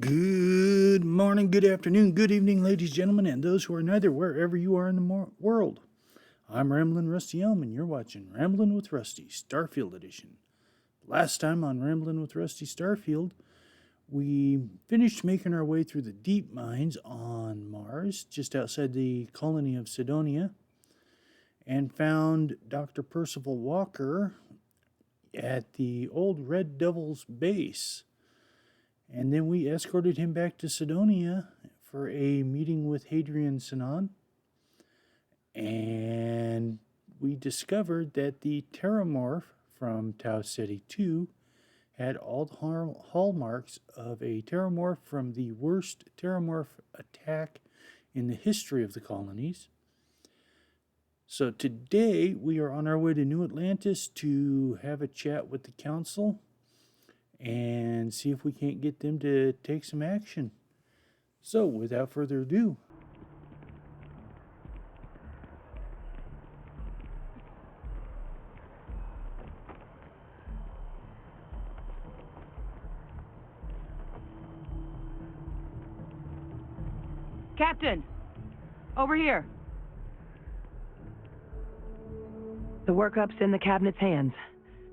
Good morning, good afternoon, good evening, ladies, gentlemen, and those who are neither, wherever you are in the world. I'm Ramblin' Rusty Elm, and you're watching Ramblin' with Rusty, Starfield Edition. Last time on Ramblin' with Rusty Starfield, we finished making our way through the deep mines on Mars, just outside the colony of Cydonia, and found Dr. Percival Walker at the old Red Devil's base. And then we escorted him back to Cydonia for a meeting with Hadrian and and we discovered that the Terrormorph from Tau Ceti 2 had all the hallmarks of a Terrormorph from the worst Terrormorph attack in the history of the colonies. So today we are on our way to New Atlantis to have a chat with the council and see if we can't get them to take some action. So, without further ado, Captain! Over here! The workup's in the cabinet's hands.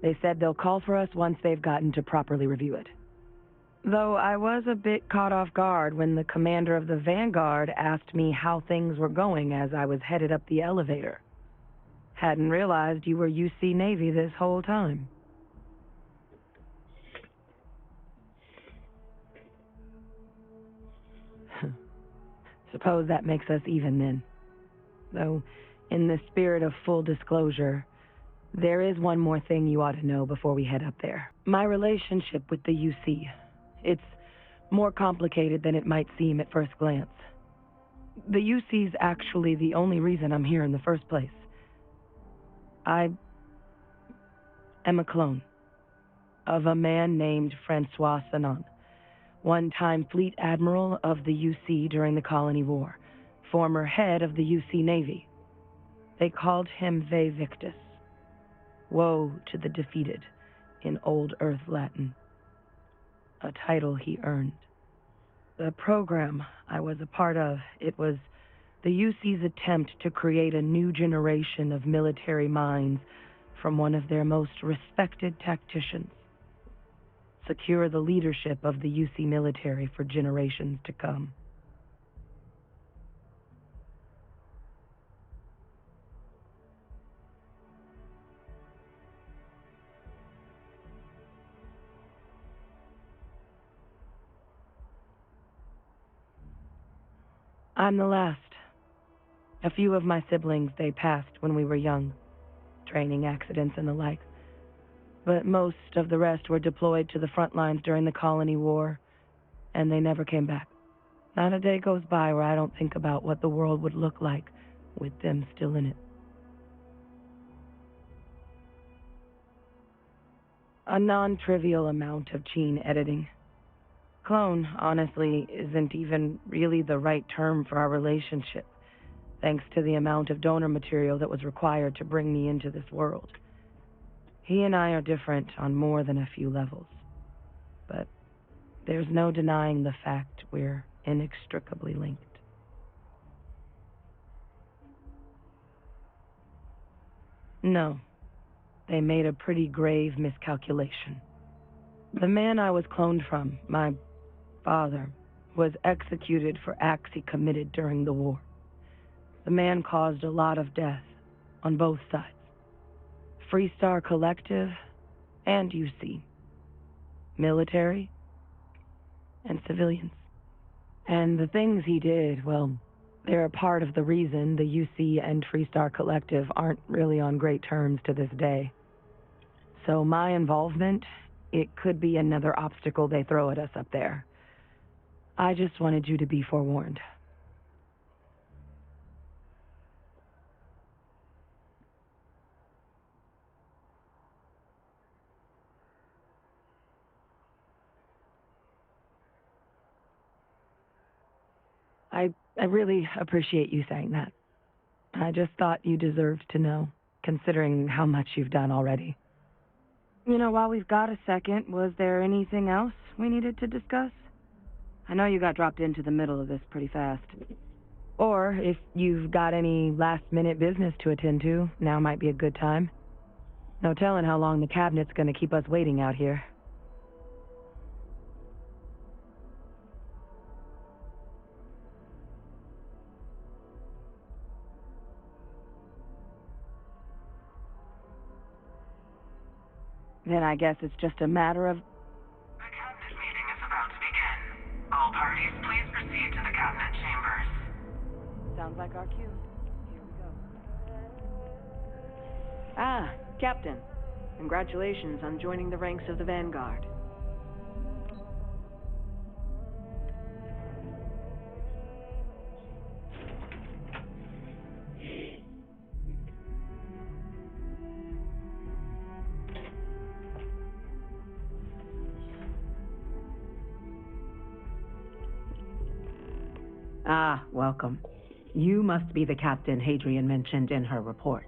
They said they'll call for us once they've gotten to properly review it. Though I was a bit caught off guard when the commander of the Vanguard asked me how things were going as I was headed up the elevator. Hadn't realized you were UC Navy this whole time. Suppose that makes us even then. Though, in the spirit of full disclosure, there is one more thing you ought to know before we head up there. My relationship with the UC. It's more complicated than it might seem at first glance. The UC's actually the only reason I'm here in the first place. I am a clone of a man named Francois Sanon, one-time fleet admiral of the UC during the Colony War, former head of the UC Navy. They called him Ve Victus, woe to the defeated, in Old Earth Latin, a title he earned. The program I was a part of, it was the UC's attempt to create a new generation of military minds from one of their most respected tacticians. Secure the leadership of the UC military for generations to come. I'm the last. A few of my siblings, they passed when we were young, training accidents and the like. But most of the rest were deployed to the front lines during the Colony War, and they never came back. Not a day goes by where I don't think about what the world would look like with them still in it. A non-trivial amount of gene editing. Clone, honestly, isn't even really the right term for our relationship, thanks to the amount of donor material that was required to bring me into this world. He and I are different on more than a few levels, but there's no denying the fact we're inextricably linked. No, they made a pretty grave miscalculation. The man I was cloned from, my father, was executed for acts he committed during the war. The man caused a lot of death on both sides. Freestar Collective and UC. Military and civilians. And the things he did, well, they're a part of the reason the UC and Freestar Collective aren't really on great terms to this day. So my involvement, it could be another obstacle they throw at us up there. I just wanted you to be forewarned. I really appreciate you saying that. I just thought you deserved to know, considering how much you've done already. You know, while we've got a second, was there anything else we needed to discuss? I know you got dropped into the middle of this pretty fast. Or, if you've got any last-minute business to attend to, now might be a good time. No telling how long the cabinet's gonna keep us waiting out here. Then I guess it's just a matter of... The cabinet meeting is about to begin. All parties, please proceed to the cabinet chambers. Sounds like our cue. Here we go. Ah, Captain. Congratulations on joining the ranks of the Vanguard. Ah, welcome. You must be the captain Hadrian mentioned in her report.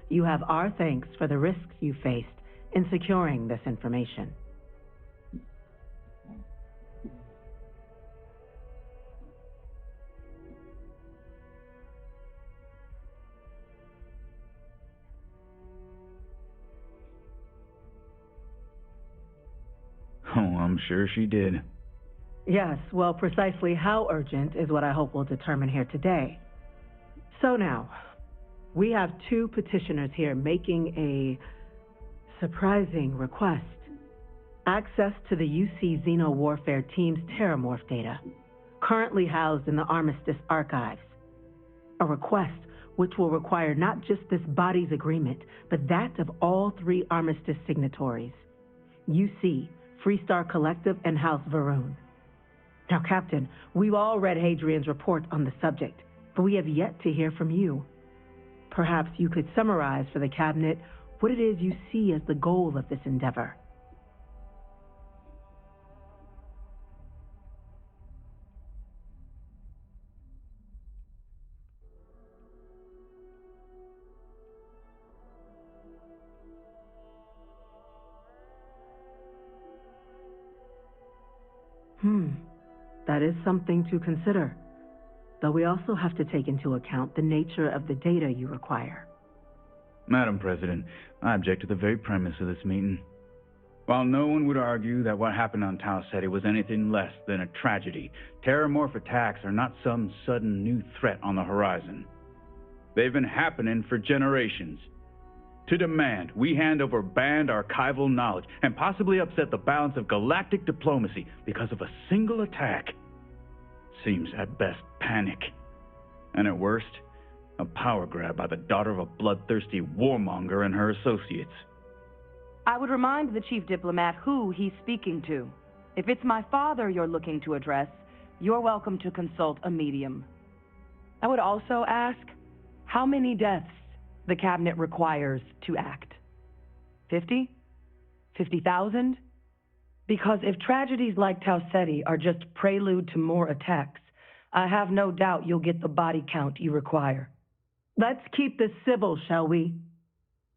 You have our thanks for the risks you faced in securing this information. Oh, I'm sure she did. Yes, well, precisely how urgent is what I hope we'll determine here today. So now, we have two petitioners here making a surprising request. Access to the UC Xeno-warfare team's Terrormorph data, currently housed in the Armistice archives. A request which will require not just this body's agreement, but that of all three Armistice signatories, UC, Freestar Collective, and House Varun. Now, Captain, we've all read Hadrian's report on the subject, but we have yet to hear from you. Perhaps you could summarize for the Cabinet what it is you see as the goal of this endeavor. That is something to consider, though we also have to take into account the nature of the data you require. Madam President, I object to the very premise of this meeting. While no one would argue that what happened on Tau Ceti was anything less than a tragedy, Terrormorph attacks are not some sudden new threat on the horizon. They've been happening for generations. To demand we hand over banned archival knowledge and possibly upset the balance of galactic diplomacy because of a single attack seems at best panic, and at worst, a power grab by the daughter of a bloodthirsty warmonger and her associates. I would remind the chief diplomat who he's speaking to. If it's my father you're looking to address, you're welcome to consult a medium. I would also ask how many deaths the Cabinet requires to act. 50? 50,000? Because if tragedies like Tau Ceti are just prelude to more attacks, I have no doubt you'll get the body count you require. Let's keep this civil, shall we?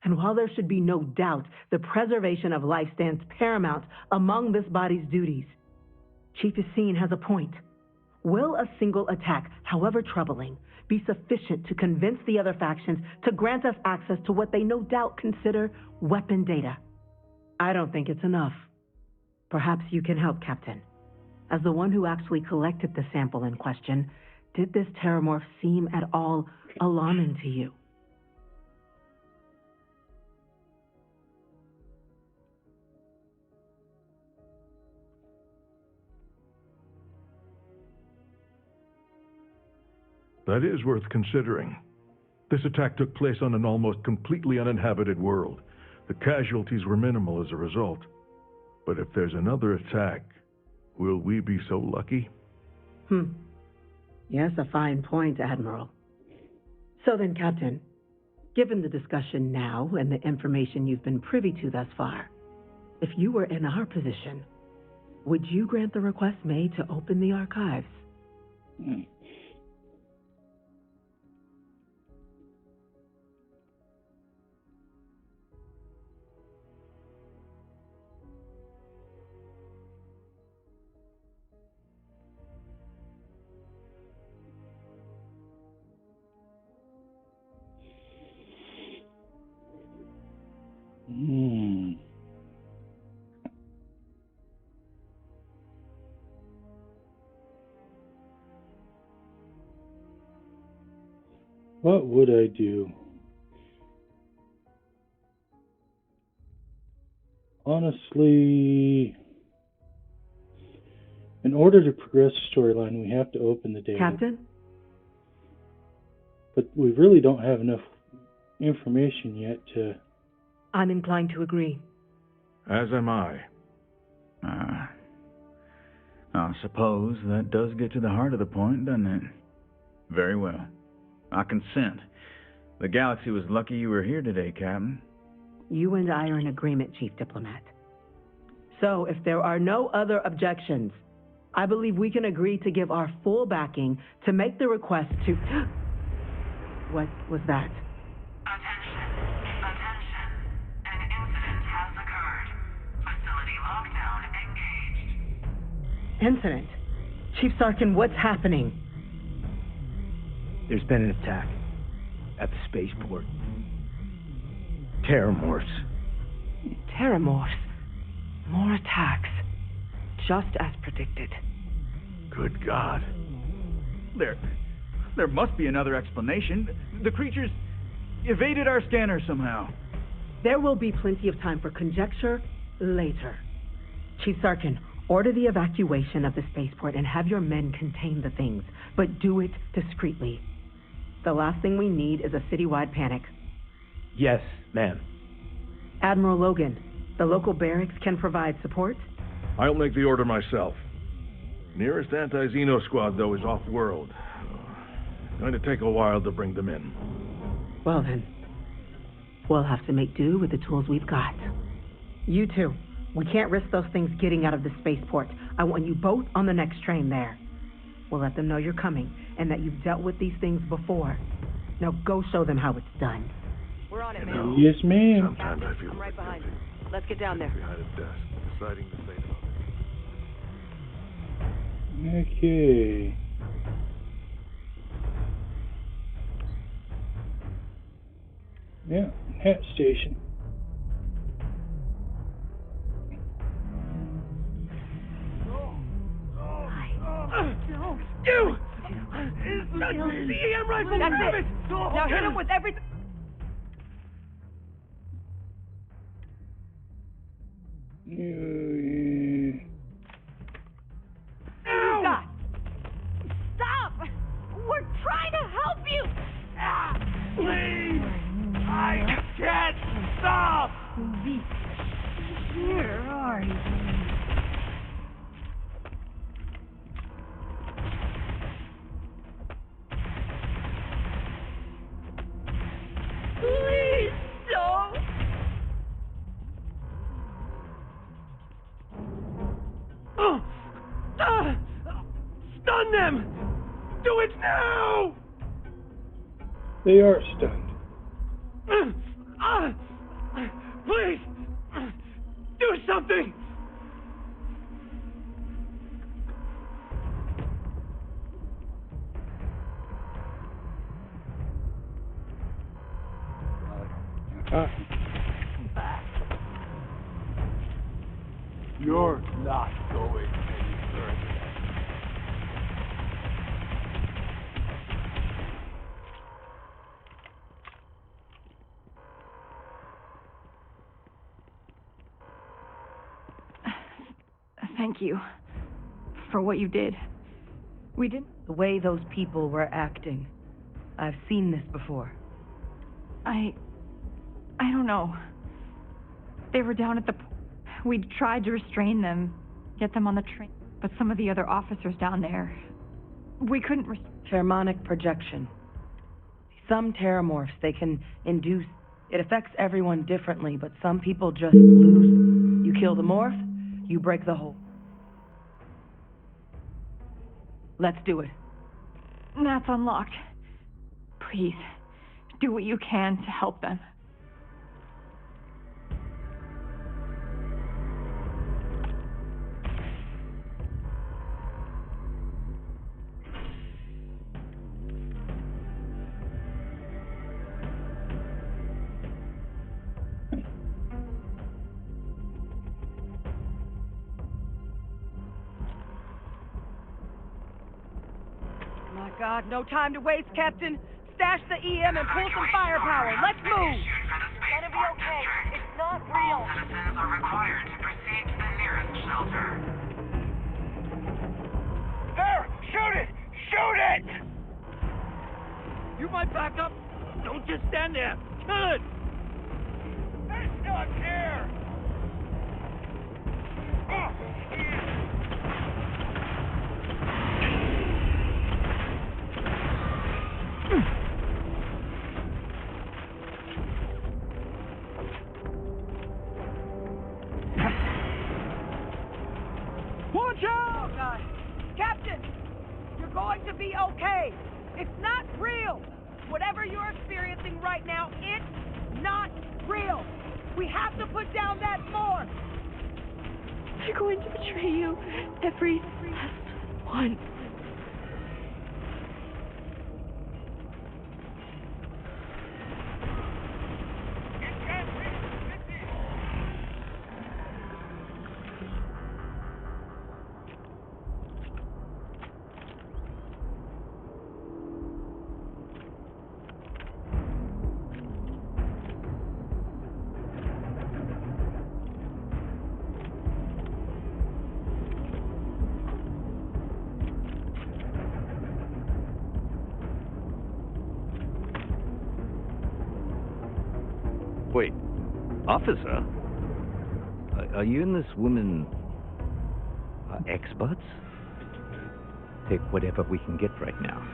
And while there should be no doubt the preservation of life stands paramount among this body's duties, Chief Yassine has a point. Will a single attack, however troubling, be sufficient to convince the other factions to grant us access to what they no doubt consider weapon data? I don't think it's enough. Perhaps you can help, Captain. As the one who actually collected the sample in question, did this Terrormorph seem at all alarming to you? That is worth considering. This attack took place on an almost completely uninhabited world. The casualties were minimal as a result. But if there's another attack, will we be so lucky? Yes, a fine point, Admiral. So then, Captain, given the discussion now and the information you've been privy to thus far, if you were in our position, would you grant the request made to open the archives? Hmm. What would I do? Honestly, in order to progress the storyline, we have to open the data. Captain? But we really don't have enough information yet to... I'm inclined to agree. As am I. I suppose that does get to the heart of the point, doesn't it? Very well. I consent. The galaxy was lucky you were here today, Captain. You and I are in agreement, Chief Diplomat. So, if there are no other objections, I believe we can agree to give our full backing to make the request to... What was that? Attention. Attention. An incident has occurred. Facility lockdown engaged. Incident? Chief Sarkin, what's happening? There's been an attack at the spaceport. Terrormorphs. Terrormorphs. More attacks. Just as predicted. Good God. There must be another explanation. The creatures evaded our scanner somehow. There will be plenty of time for conjecture later. Chief Sarkin, order the evacuation of the spaceport and have your men contain the things, but do it discreetly. The last thing we need is a citywide panic. Yes, ma'am. Admiral Logan, the local barracks can provide support? I'll make the order myself. Nearest anti-Xeno squad, though, is off-world. Going to take a while to bring them in. Well then, we'll have to make do with the tools we've got. You two, we can't risk those things getting out of the spaceport. I want you both on the next train there. We'll let them know you're coming and that you've dealt with these things before. Now go show them how it's done. We're on it, man. Yes, ma'am. Sometimes I feel I'm right behind guilty. you. Let's get down there. Behind a desk, deciding the fate of others. Okay. Yeah, hat station. You! It's not the CEM rifle! That's Grab it! Now hit him with everything! Ow! Stop! We're trying to help you! Ah, please! I can't stop! Where are you? Please don't! Stun them! Do it now! They are stunned. Please! Do something! You're not going any further. Thank you for what you did. We didn't... The way those people were acting. I've seen this before. I don't know. They were down at the... We tried to restrain them, get them on the train, but some of the other officers down there... We couldn't... Pheromonic projection. Some terrormorphs, they can induce... It affects everyone differently, but some people just lose. You kill the morph, you break the whole. Let's do it. That's unlocked. Please, do what you can to help them. God, no time to waste, Captain. Stash the EM and pull some firepower. Let's move! It's gonna be okay. It's not real. All citizens are required to proceed to the nearest shelter. There! Shoot it! Shoot it! You might back up. Don't just stand there. Kill it! They're stuck here! Watch out! Oh, God. Captain, you're going to be okay. It's not real. Whatever you're experiencing right now, it's not real. We have to put down that morgue. They're going to betray you. Every last one. Wait, officer? Are you and this woman experts? Take whatever we can get right now.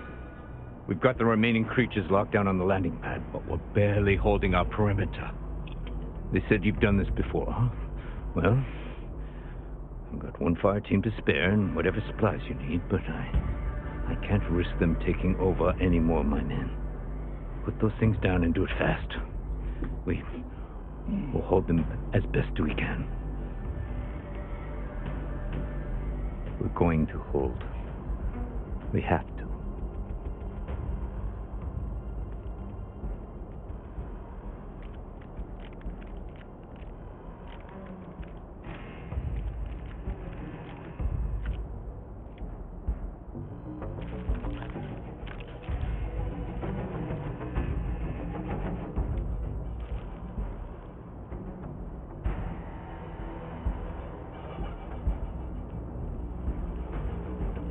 We've got the remaining creatures locked down on the landing pad, but we're barely holding our perimeter. They said you've done this before, huh? Well, I've got one fire team to spare and whatever supplies you need, but I can't risk them taking over any more of my men. Put those things down and do it fast. We'll hold them as best we can. We're going to hold. We have to.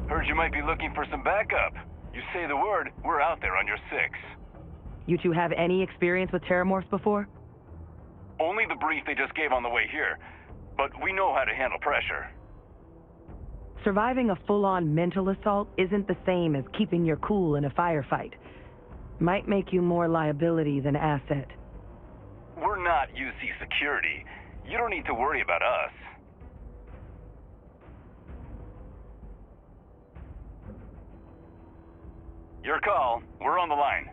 Heard you might be looking for some backup. You say the word, we're out there on your 6. You two have any experience with Terrormorphs before? Only the brief they just gave on the way here, but we know how to handle pressure. Surviving a full-on mental assault isn't the same as keeping your cool in a firefight. Might make you more liability than asset. We're not UC security. You don't need to worry about us. Your call. We're on the line.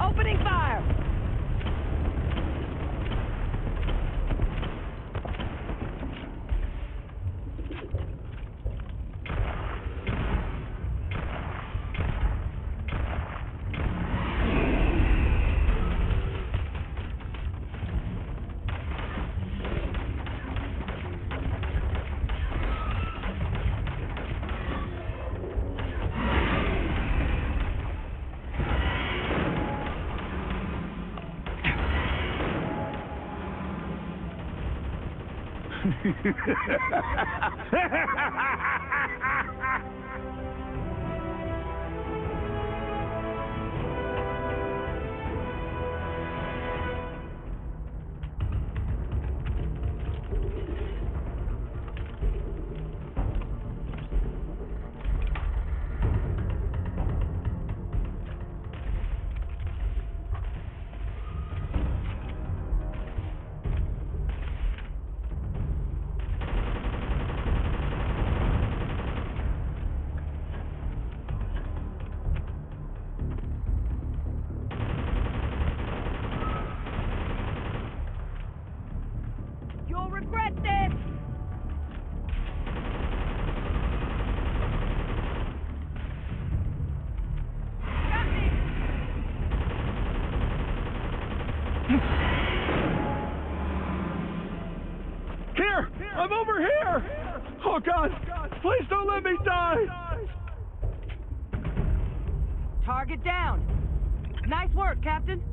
Opening fire! I'm over here! Oh, God! Please don't let me die! Target down. Nice work, Captain.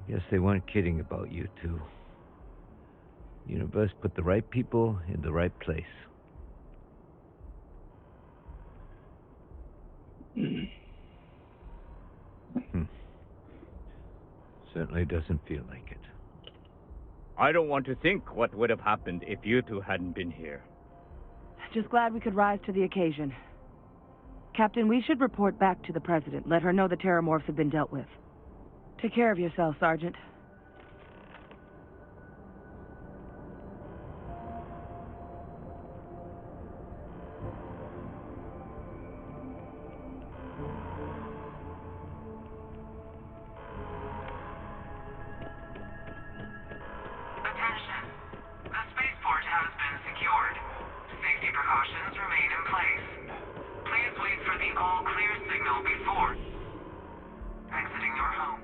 I guess they weren't kidding about you two. Universe put the right people in the right place. Certainly doesn't feel like it. I don't want to think what would have happened if you two hadn't been here. Just glad we could rise to the occasion. Captain, we should report back to the President. Let her know the Terrormorphs have been dealt with. Take care of yourself, Sergeant. Attention. The spaceport has been secured. Safety precautions remain in place. Please wait for the all-clear signal before exiting your home.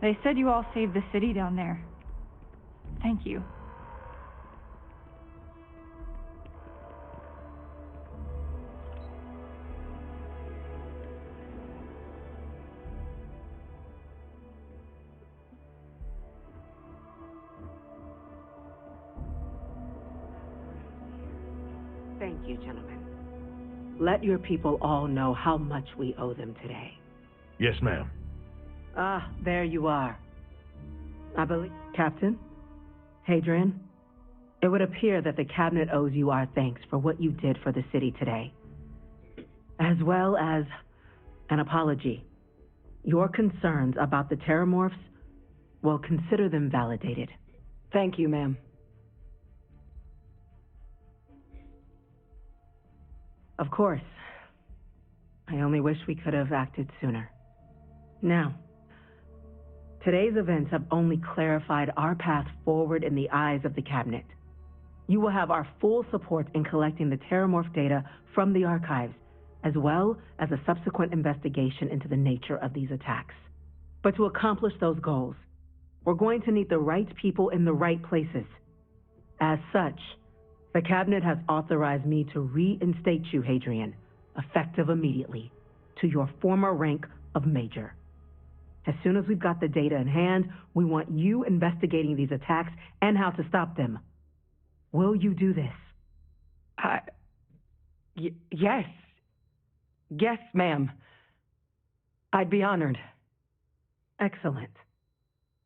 They said you all saved the city down there. Thank you. Thank you, gentlemen. Let your people all know how much we owe them today. Yes, ma'am. Ah, there you are. I believe... Captain? Hadrian? It would appear that the Cabinet owes you our thanks for what you did for the city today. As well as an apology. Your concerns about the Terrormorphs, well, consider them validated. Thank you, ma'am. Of course. I only wish we could have acted sooner. Now, today's events have only clarified our path forward in the eyes of the Cabinet. You will have our full support in collecting the Terrormorph data from the archives, as well as a subsequent investigation into the nature of these attacks. But to accomplish those goals, we're going to need the right people in the right places. As such, the Cabinet has authorized me to reinstate you, Hadrian, effective immediately, to your former rank of Major. As soon as we've got the data in hand, we want you investigating these attacks and how to stop them. Will you do this? Yes. Yes, ma'am. I'd be honored. Excellent.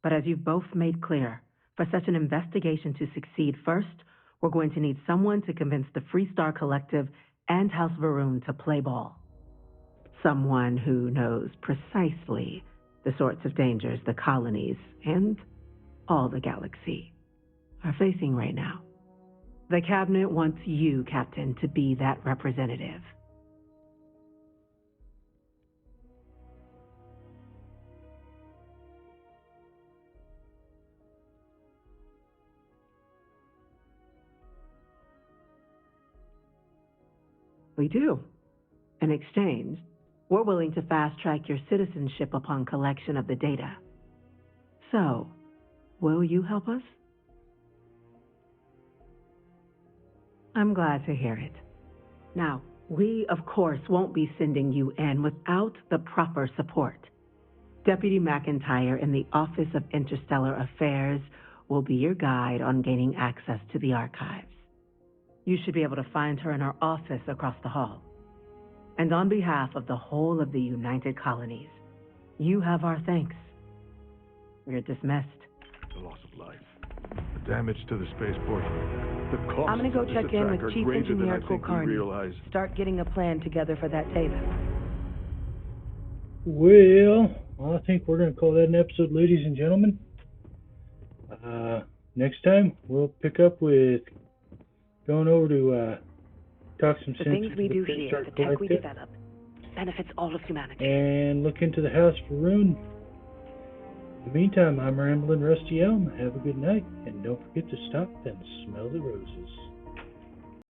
But as you've both made clear, for such an investigation to succeed, first, we're going to need someone to convince the Freestar Collective and House Varun to play ball. someone who knows precisely the sorts of dangers the colonies and all the galaxy are facing right now. The Cabinet wants you, Captain, to be that representative. We do. In exchange, we're willing to fast-track your citizenship upon collection of the data. So, will you help us? I'm glad to hear it. Now, we, of course, won't be sending you in without the proper support. Deputy McIntyre in the Office of Interstellar Affairs will be your guide on gaining access to the archives. You should be able to find her in our office across the hall. And on behalf of the whole of the United Colonies, you have our thanks. You're dismissed. The loss of life, the damage to the spaceport, the cost. I'm gonna go of this check in attack with are Chief greater than I Engineer think we Kulkarni. realize. Start getting a plan together for that data. Well, I think we're going to call that an episode, ladies and gentlemen. Next time, we'll pick up with going over to talk some The sense things into we the do Prehistoric here, the tech we Collective, develop, benefits all of humanity. and look into the House for Ruin. In the meantime, I'm Ramblin' Rusty Elm. Have a good night, and don't forget to stop and smell the roses.